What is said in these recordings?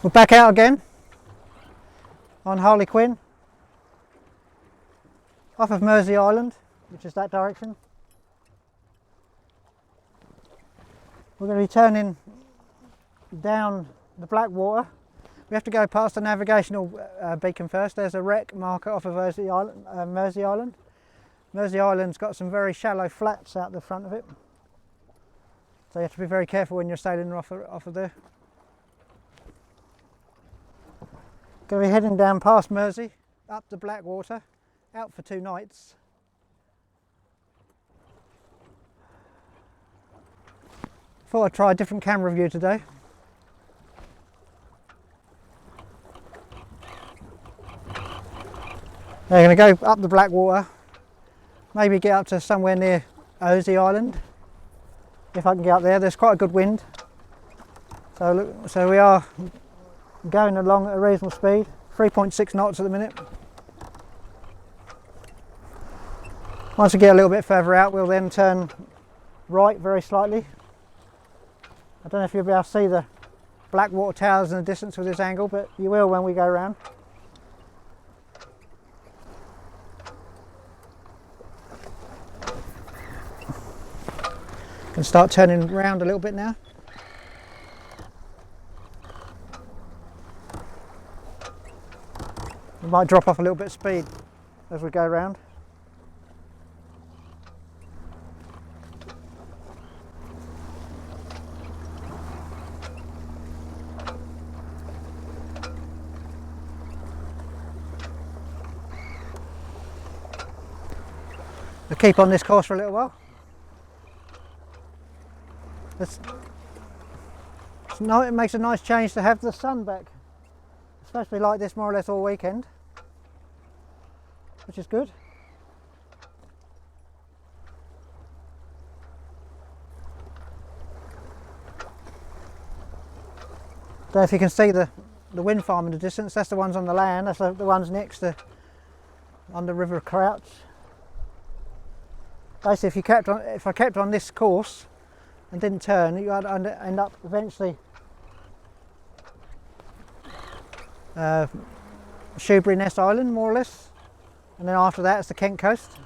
We're back out again on Harley Quinn off of Mersey Island, which is that direction. We're going to be turning down the Blackwater. We have to go past the navigational beacon first. There's a wreck marker off of Mersey Island. Mersey Island's got some very shallow flats out the front of it, so you have to be very careful when you're sailing off of there. Going to be heading down past Mersey, up the Blackwater, out for 2 nights. Thought I'd try a different camera view today. They're going to go up the Blackwater, maybe get up to somewhere near Mersey Island. If I can get up there, there's quite a good wind. So we are going along at a reasonable speed, 3.6 knots at the minute. Once we get a little bit further out, we'll then turn right very slightly. I don't know if you'll be able to see the Blackwater towers in the distance with this angle, but you will when we go around. Can start turning around a little bit now. We might drop off a little bit of speed as we go around. We'll keep on this course for a little while. It makes a nice change to have the sun back. It's supposed to be like this more or less all weekend, which is good. Don't know if you can see the wind farm in the distance. That's the ones on the land. That's the ones next to on the River Crouch. Basically, if I kept on this course and didn't turn, you'd end up eventually Shoebury Ness Island, more or less, and then after that it's the Kent coast.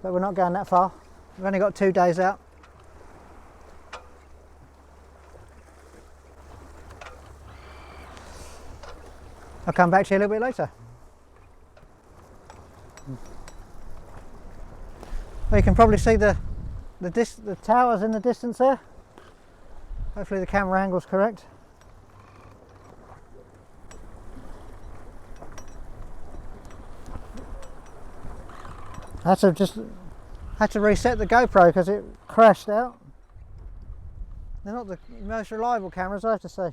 But we're not going that far. We've only got 2 days out. I'll come back to you a little bit later. Well, you can probably see the towers in the distance there. Hopefully the camera angle's correct. I had to reset the GoPro because it crashed out. They're not the most reliable cameras, I have to say.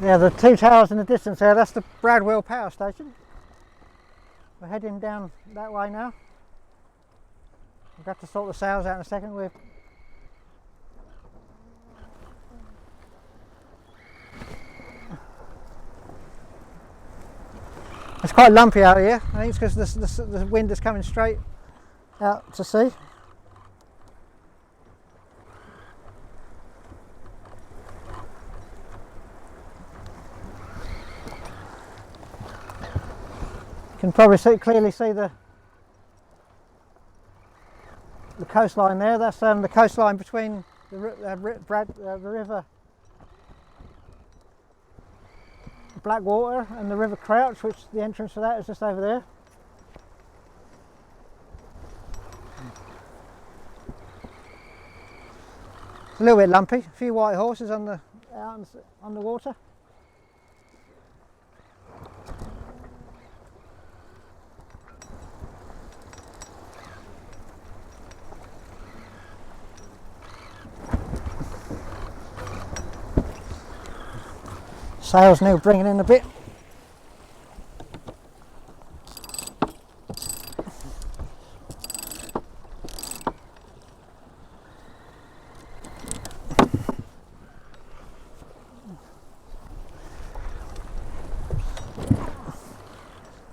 Yeah, the 2 towers in the distance there, that's the Bradwell power station. We're heading down that way now. We've got to sort the sails out in a second. It's quite lumpy out here. I think it's because the wind is coming straight out to sea. You can probably clearly see the coastline there. That's the coastline between the river Blackwater and the River Crouch, which the entrance for that is just over there. A little bit lumpy. A few white horses on the water. Sails now bringing in a bit.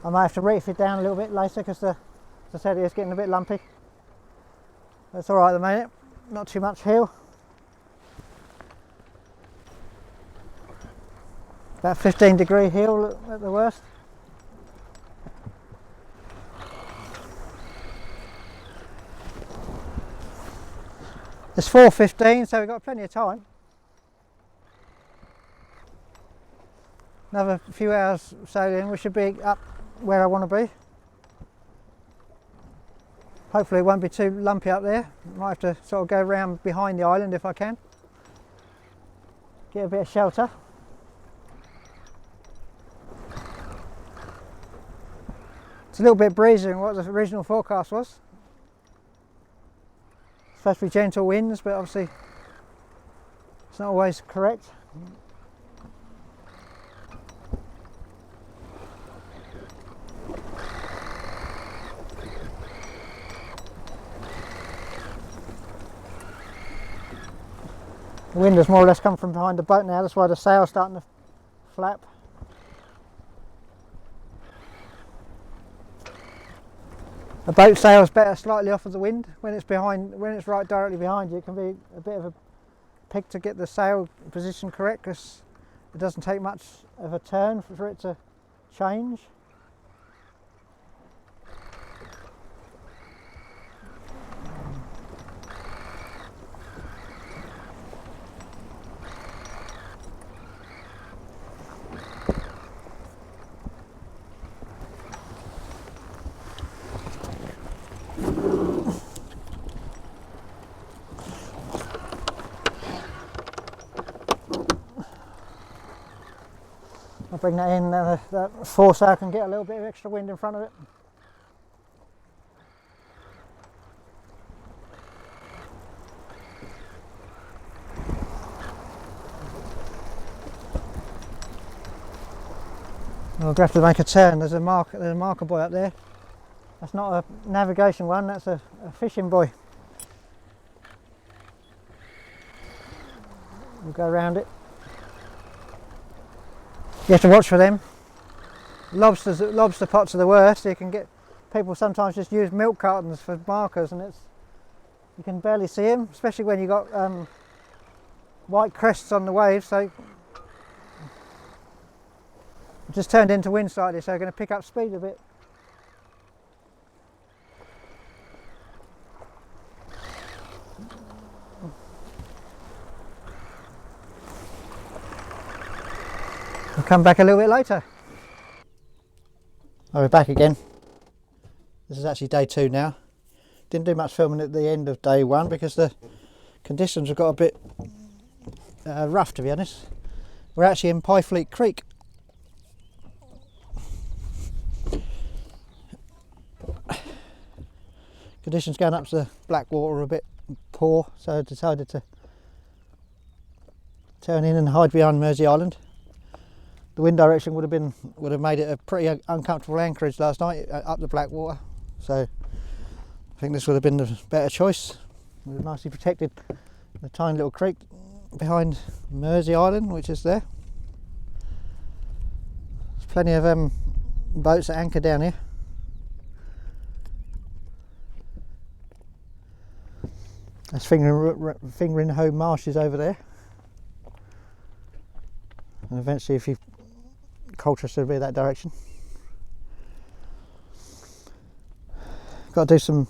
I might have to reef it down a little bit later because as I said, it's getting a bit lumpy. That's all right at the minute, not too much heel. About 15-degree heel at the worst. It's 4:15, so we've got plenty of time. Another few hours sailing, we should be up where I want to be. Hopefully it won't be too lumpy up there. Might have to sort of go round behind the island if I can. Get a bit of shelter. It's a little bit breezier than what the original forecast was. It's supposed to be gentle winds, but obviously it's not always correct. The wind has more or less come from behind the boat now, that's why the sail's starting to flap. The boat sail's better slightly off of the wind. When it's right directly behind you, it can be a bit of a pig to get the sail position correct because it doesn't take much of a turn for it to change. I'll bring that in, that foresail can get a little bit of extra wind in front of it. We'll have to make a turn. There's a marker buoy up there. That's not a navigation one, that's a fishing buoy. We'll go around it. You have to watch for them. Lobster pots are the worst. You can get people sometimes just use milk cartons for markers, and you can barely see them, especially when you've got white crests on the waves. So it just turned into wind slightly, so we're going to pick up speed a bit. We'll come back a little bit later. Oh, we're back again. This is actually day 2 now. Didn't do much filming at the end of day 1 because the conditions have got a bit rough, to be honest. We're actually in Pyefleet Creek. Conditions going up to the Blackwater are a bit poor, so I decided to turn in and hide behind Mersey Island. The wind direction would have made it a pretty uncomfortable anchorage last night up the Blackwater, so I think this would have been the better choice. We're nicely protected in a tiny little creek behind Mersey Island, which is there. There's plenty of boats at anchor down here. There's fingering home marshes over there, and eventually if you Colchester will be that direction. Got to do some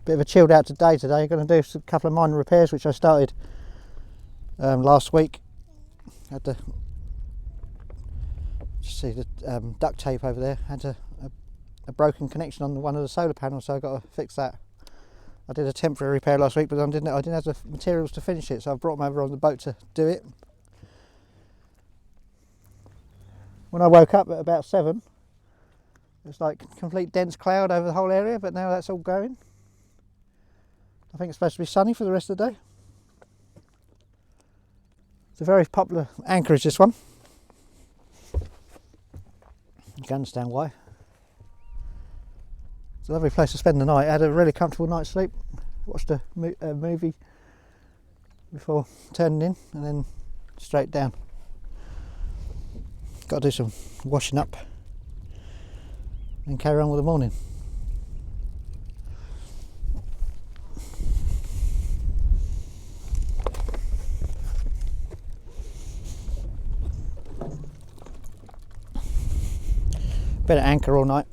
bit of a chilled out today. Going to do a couple of minor repairs which I started last week. Had to see the duct tape over there. Had a broken connection on one of the solar panels, so I got to fix that. I did a temporary repair last week, but I didn't have the materials to finish it, so I brought them over on the boat to do it. When I woke up at about 7, it was like complete dense cloud over the whole area, but now that's all going. I think it's supposed to be sunny for the rest of the day. It's a very popular anchorage, this one. You can understand why. It's a lovely place to spend the night. I had a really comfortable night's sleep. Watched a movie before turning in, and then straight down. Got to do some washing up. and carry on with the morning. Better anchor all night.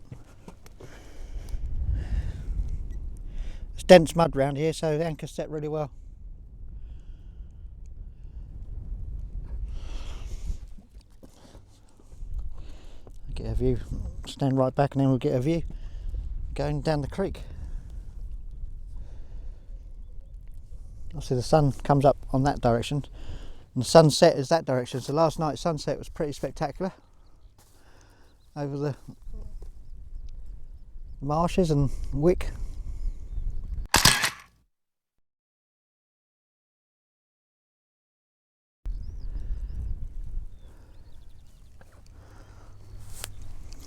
It's dense mud around here, so the anchor's set really well. Get a view, stand right back, and then we'll get a view going down the creek. Obviously the sun comes up on that direction and the sunset is that direction, so last night's sunset was pretty spectacular over the marshes and Wick.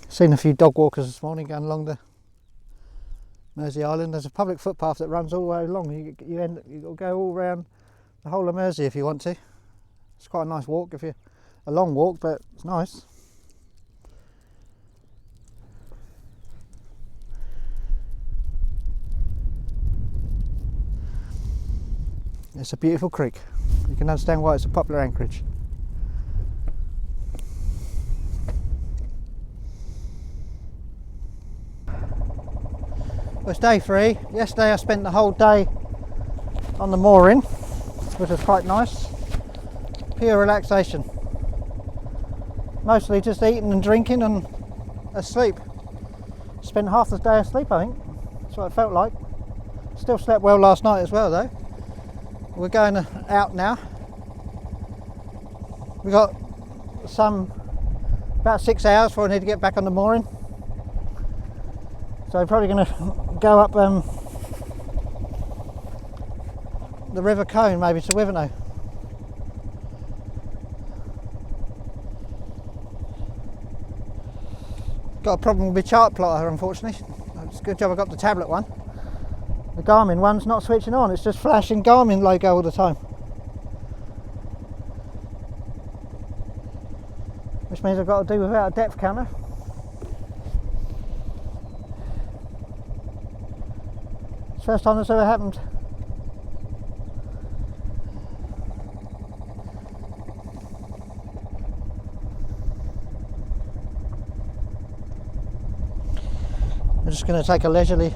Seen a few dog walkers this morning going along the Mersey Island. There's a public footpath that runs all the way along. You'll go all around the whole of Mersey if you want to. It's quite a nice walk, a long walk, but it's nice. It's a beautiful creek. You can understand why it's a popular anchorage. Well, it's day 3. Yesterday I spent the whole day on the mooring, which was quite nice. Pure relaxation. Mostly just eating and drinking and asleep. Spent half the day asleep, I think. That's what it felt like. Still slept well last night as well though. We're going out now. We got about 6 hours before I need to get back on the mooring. So I'm probably going to go up the River Colne, maybe to Wivenhoe. Got a problem with my chart plotter, unfortunately. It's a good job I got the tablet one. The Garmin one's not switching on, it's just flashing Garmin logo all the time. Which means I've got to do without a depth counter. It's the first time that's ever happened. I'm just going to take a leisurely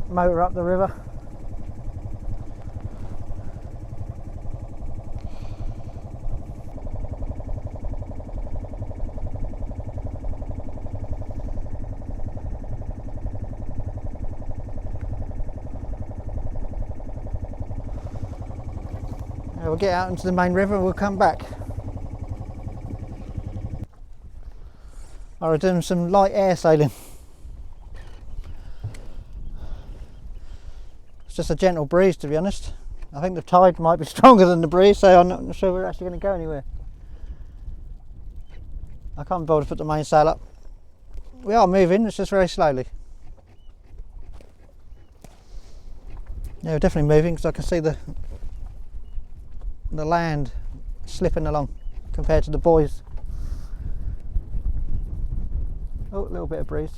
motor up the river. We'll get out into the main river and we'll come back. I was doing some light air sailing. It's just a gentle breeze, to be honest. I think the tide might be stronger than the breeze, so I'm not sure we're actually going to go anywhere. I can't be bothered to put the mainsail up. We are moving, it's just very slowly. Yeah, we're definitely moving because I can see the land slipping along compared to the buoys. Oh, a little bit of breeze.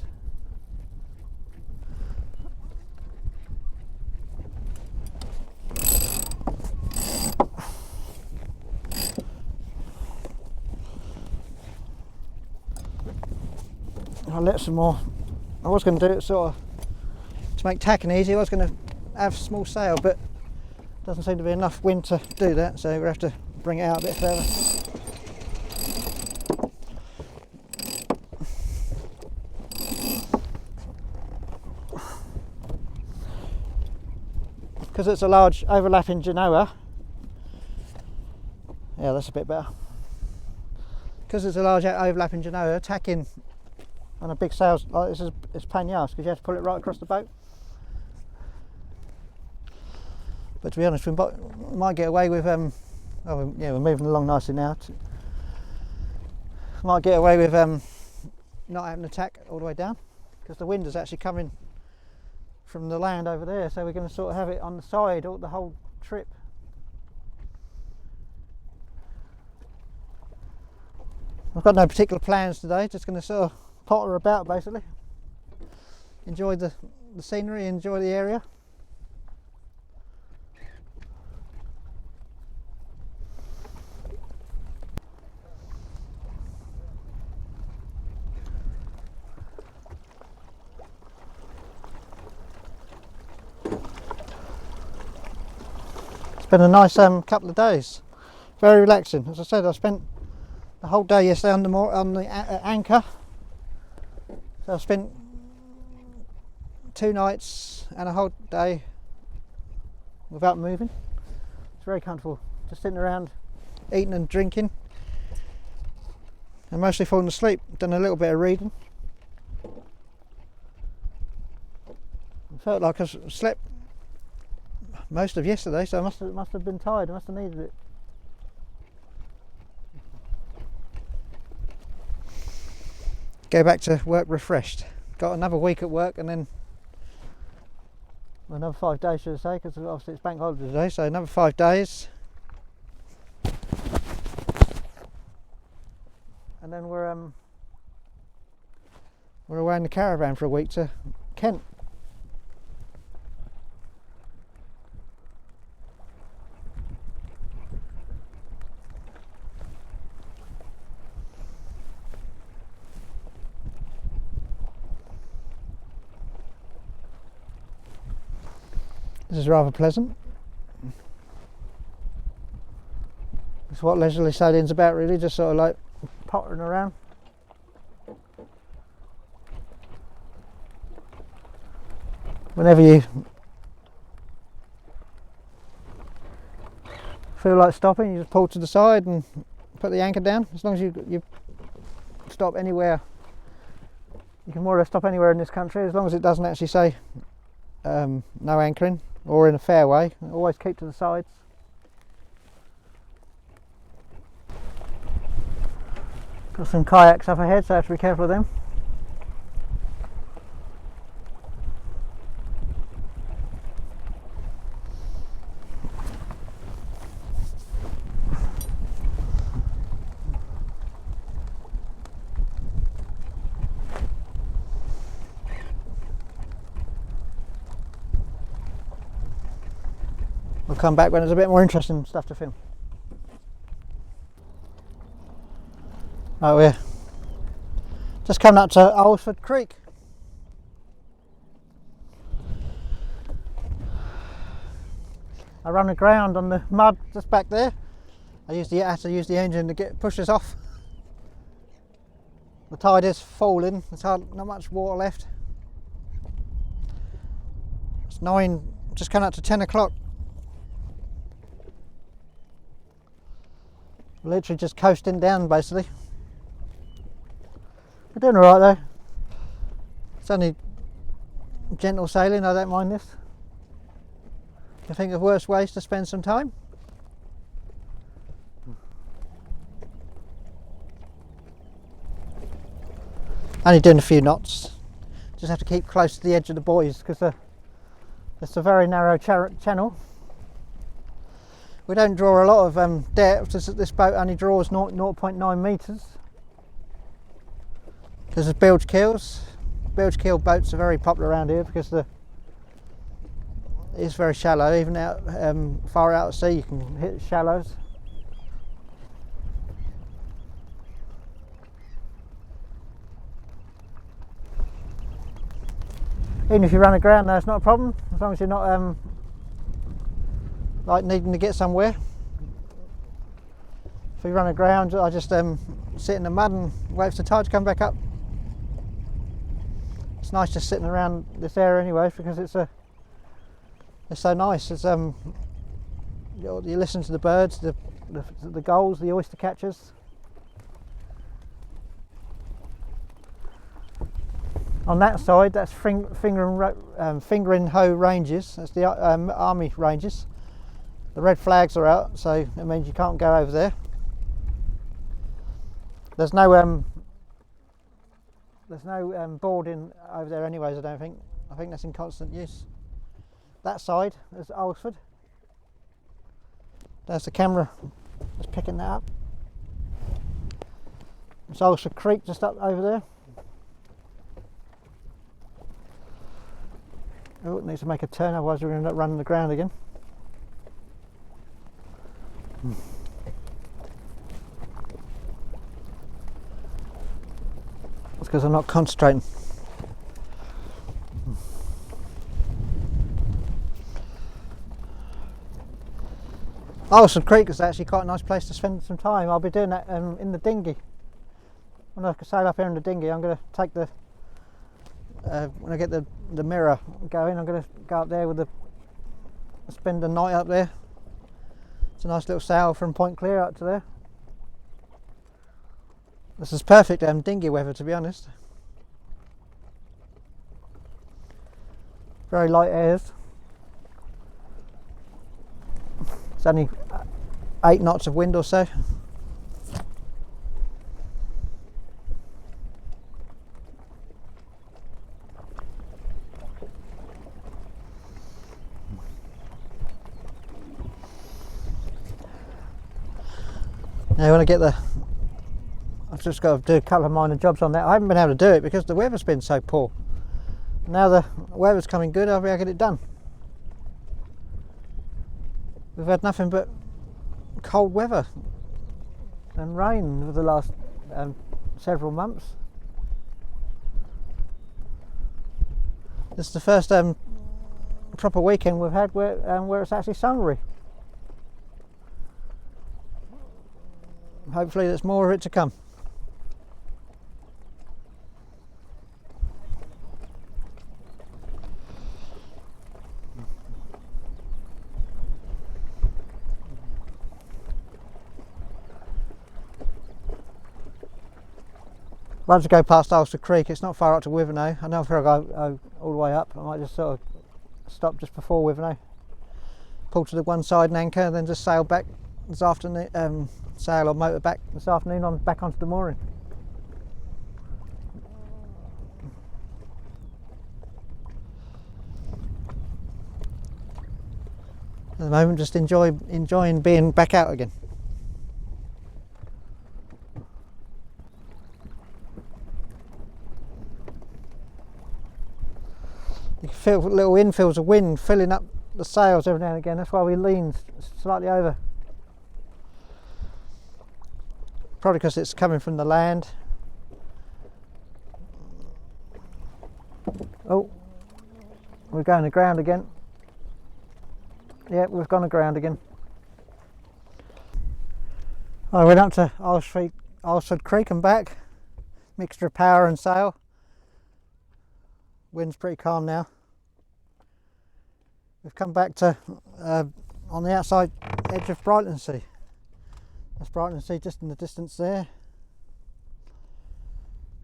I'll let some more. I was going to do it sort of to make tacking easy. I was going to have small sail, but doesn't seem to be enough wind to do that, so we'll have to bring it out a bit further. Because it's a large overlapping genoa. Yeah, that's a bit better. Because it's a large overlapping genoa, tacking on a big sail like this is pain in the arse because you have to pull it right across the boat. But to be honest, we might get away with yeah, we're moving along nicely now. Might get away with not having to tack all the way down because the wind is actually coming from the land over there, so we're going to sort of have it on the side all the whole trip. I've got no particular plans today, just going to sort of potter about basically. Enjoy the scenery, enjoy the area. It's been a nice couple of days, very relaxing. As I said, I spent the whole day yesterday on the anchor, so I spent 2 nights and a whole day without moving. It's very comfortable, just sitting around eating and drinking and mostly falling asleep. Done a little bit of reading. I felt like I slept most of yesterday, so I must have been tired. I must have needed it. Go back to work refreshed. Got another week at work and then another 5 days, should I say, because obviously it's bank holiday today, so another 5 days. And then we're away in the caravan for a week to Kent. This is rather pleasant. It's what leisurely sailing about, really, just sort of like pottering around. Whenever you feel like stopping, you just pull to the side and put the anchor down. As long as you stop anywhere, you can more or less stop anywhere in this country, as long as it doesn't actually say no anchoring or in a fairway. Always keep to the sides. Got some kayaks up ahead, so I have to be careful of them. We'll come back when there's a bit more interesting stuff to film. Oh, we're just coming up to Alresford Creek. I run aground on the mud just back there. I had to use the engine to push us off. The tide is falling, there's not much water left. It's 9, just coming up to 10 o'clock. Literally just coasting down basically. We're doing alright though. It's only gentle sailing, I don't mind this. I think of worse ways to spend some time. Only doing a few knots. Just have to keep close to the edge of the buoys because it's a very narrow channel. We don't draw a lot of depth. This boat only draws 0.9 metres. Because there's bilge keels. Bilge keel boats are very popular around here because it's very shallow. Even out far out at sea, you can hit shallows. Even if you run aground, though, it's not a problem as long as you're not like needing to get somewhere. If we run aground, I just sit in the mud and wait for the tide to come back up. It's nice just sitting around this area anyway because it's so nice. It's you listen to the birds, the gulls, the oyster catchers. On that side, that's Fingering Hoe Ranges. That's the Army Ranges. The red flags are out, so it means you can't go over there. There's no boarding over there anyways, I don't think. I think that's in constant use. That side is Alresford. There's the camera, just picking that up. It's also a creek just up over there. Oh, it needs to make a turn, otherwise we're going to end up running the ground again. That's because I'm not concentrating. Alston Creek is actually quite a nice place to spend some time. I'll be doing that in the dinghy. When I sail up here in the dinghy, I'm going to take the when I get the mirror going, I'm going to go up there with spend the night up there. It's a nice little sail from Point Clear up to there. This is perfect dinghy weather, to be honest. Very light airs. It's only 8 knots of wind or so. Now when I get I've just got to do a couple of minor jobs on that. I haven't been able to do it because the weather's been so poor. Now the weather's coming good, I'll be able to get it done. We've had nothing but cold weather and rain for the last several months. This is the first proper weekend we've had where it's actually summery. Hopefully there's more of it to come. Once I go past Ulster Creek, it's not far up to Wivenhoe. I know if I go all the way up, I might just sort of stop just before Wivenhoe, pull to the one side and anchor, and then just sail back this afternoon, sail or motor back this afternoon back onto the mooring. At the moment, just enjoying being back out again. You can feel little infills of wind filling up the sails every now and again. That's why we lean slightly over. Probably because it's coming from the land. Oh, we're going aground again. Yeah, we've gone aground again. I went up to Alsford Creek and back. Mixture of power and sail. Wind's pretty calm now. We've come back to on the outside edge of Brightlingsea. That's Brightlingsea just in the distance there.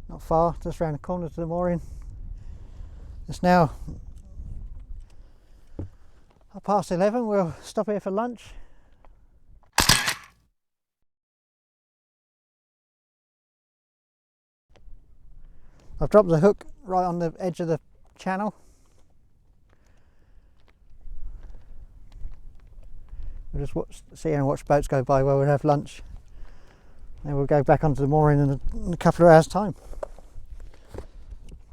Not far, just round the corner to the mooring. It's now 11:30. We'll stop here for lunch. I've dropped the hook right on the edge of the channel. We'll just sit and watch boats go by while we have lunch. Then we'll go back onto the mooring in a couple of hours' time.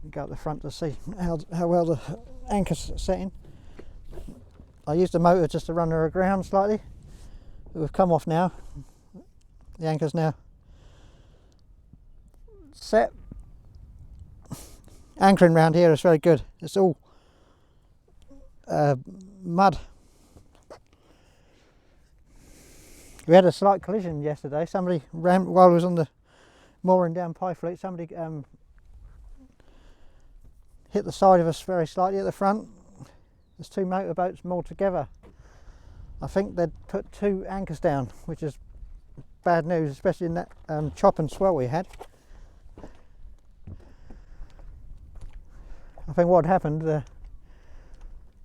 We'll go up the front to see how well the anchor's setting. I used the motor just to run her aground slightly. We've come off now. The anchor's now set. Anchoring around here is very good. It's all mud. We had a slight collision yesterday. Somebody ran while I was on the mooring down Pyefleet. Somebody hit the side of us very slightly at the front. There's 2 motorboats moored together. I think they'd put 2 anchors down, which is bad news, especially in that chop and swell we had. I think what happened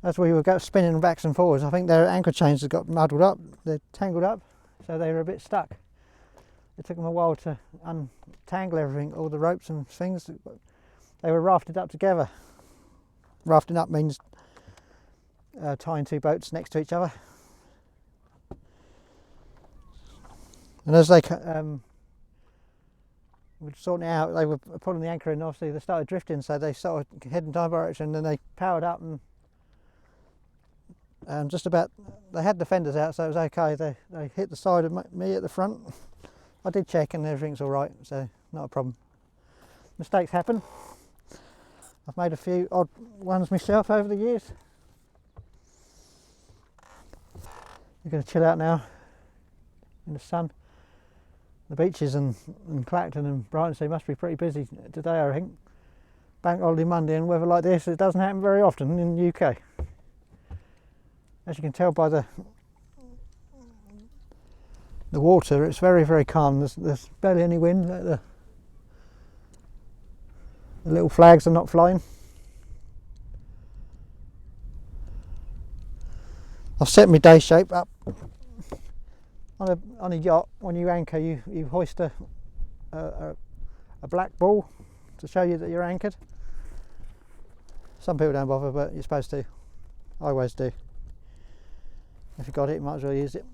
as we were spinning backs and forwards, I think their anchor chains had got muddled up, they're tangled up, so they were a bit stuck. It took them a while to untangle everything, all the ropes and things. They were rafted up together. Rafting up means tying 2 boats next to each other. And as they We were sorting it out. They were pulling the anchor in, obviously they started drifting, so they sort of headed in my direction, and then they powered up and just about, they had the fenders out, so it was okay. They hit the side of me at the front. I did check and everything's all right, so not a problem. Mistakes happen. I've made a few odd ones myself over the years. We're going to chill out now in the sun. The beaches and Clacton and Brightonsea must be pretty busy today, I think. Bank holiday Monday and weather like this, it doesn't happen very often in the UK. As you can tell by the water, it's very, very calm. There's barely any wind. The little flags are not flying. I've set my day shape up. On a yacht, when you anchor, you hoist a black ball to show you that you're anchored. Some people don't bother, but you're supposed to. I always do. If you've got it, you might as well use it.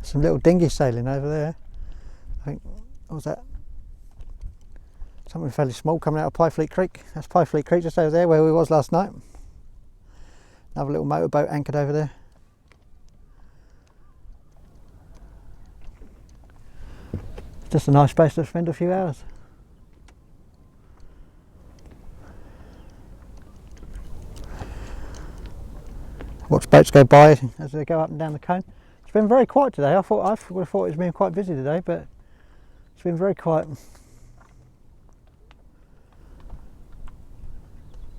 Some little dinghy sailing over there. I think, what was that? Something fairly small coming out of Pyefleet Creek. That's Pyefleet Creek just over there where we was last night. Another little motorboat anchored over there. Just a nice place to spend a few hours. Watch boats go by as they go up and down the Colne. It's been very quiet today. I would have thought it's been quite busy today, but it's been very quiet.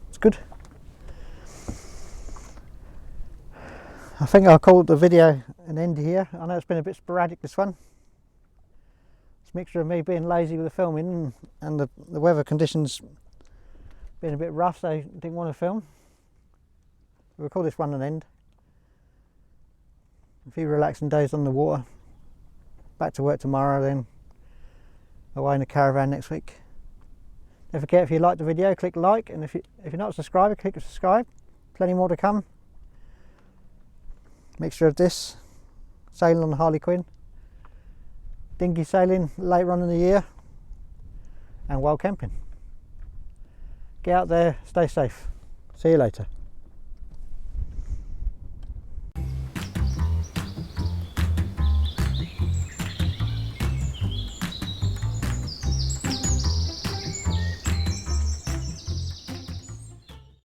It's good. I think I'll call the video an end here. I know it's been a bit sporadic, this one. It's a mixture of me being lazy with the filming and the weather conditions being a bit rough, so I didn't want to film. We'll call this one an end. A few relaxing days on the water. Back to work tomorrow, then away in the caravan next week. Don't forget, if you liked the video, click like, and if you're not a subscriber, click subscribe. Plenty more to come. Mixture of this, sailing on the Harley Quinn, dinghy sailing later on in the year, and wild camping. Get out there, stay safe. See you later.